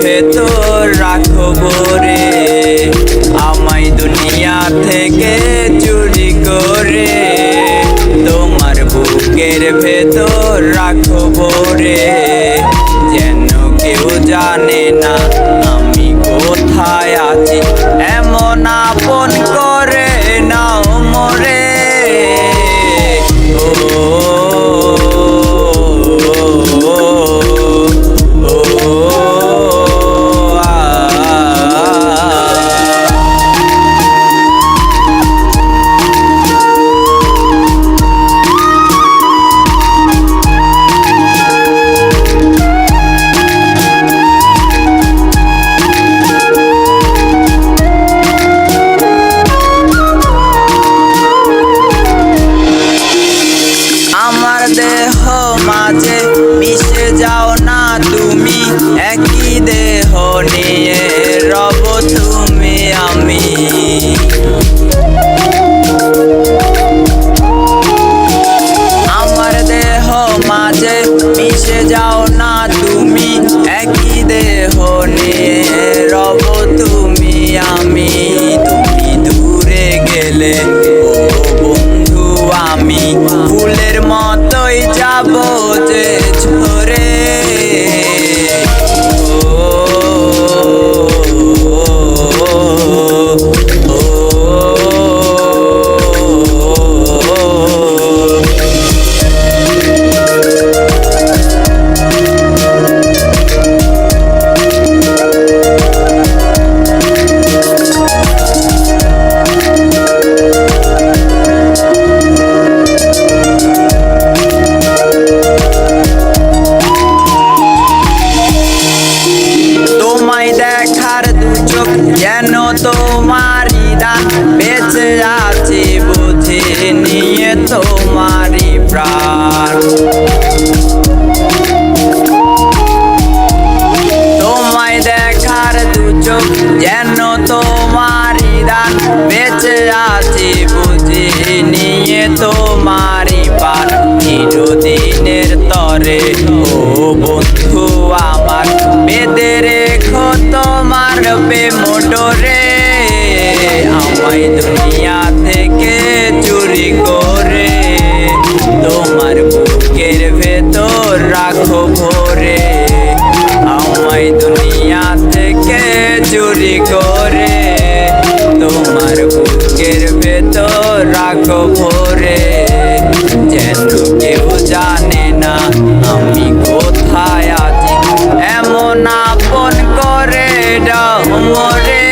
ভেতর রাখবো রে, আমায় দুনিয়া থেকে চুরি করে তোমার বুকের ভেতর রাখবো রে। যেন কেউ জানে না আমি কোথায় আছি, এমন আপন করে নাও মোরে। আমার দেহ মাঝে মিশে যাও না তুমি, একই দেহ নিয়ে রব তুমি আমি। আমার দেহ মাঝে মিশে যাও না তুমি, একই দেহ নিয়ে রব তুমি আমি। তুমি দূরে গেলে ও বন্ধু আমি ফুলের মতোই যাব যে ঝরে। দেখার দু চোখ যেন তোমারই দান, বেঁচে আছি বুঝে নিয়ে তোমারই প্রাণ। তোমায় দেখার দু চোখ যেন তোমারই দান, বেঁচে আছি বুঝে নিয়ে তোমারই প্রাণ। চিরদিনের তরে ও বন্ধু আমার বেঁধে রেখো তোমার প্রেম ডোরে, আমায় দুনিয়া থেকে চুরি করে তোমার বুকের ভেতর রাখো ভরে। আমায় দুনিয়া থেকে চুরি করে তোমার বুকের ভেতর রাখো ভরে। যেন কেউ জানে না আমি কোথায় আছি, এমন আপন করে দাও মোরে।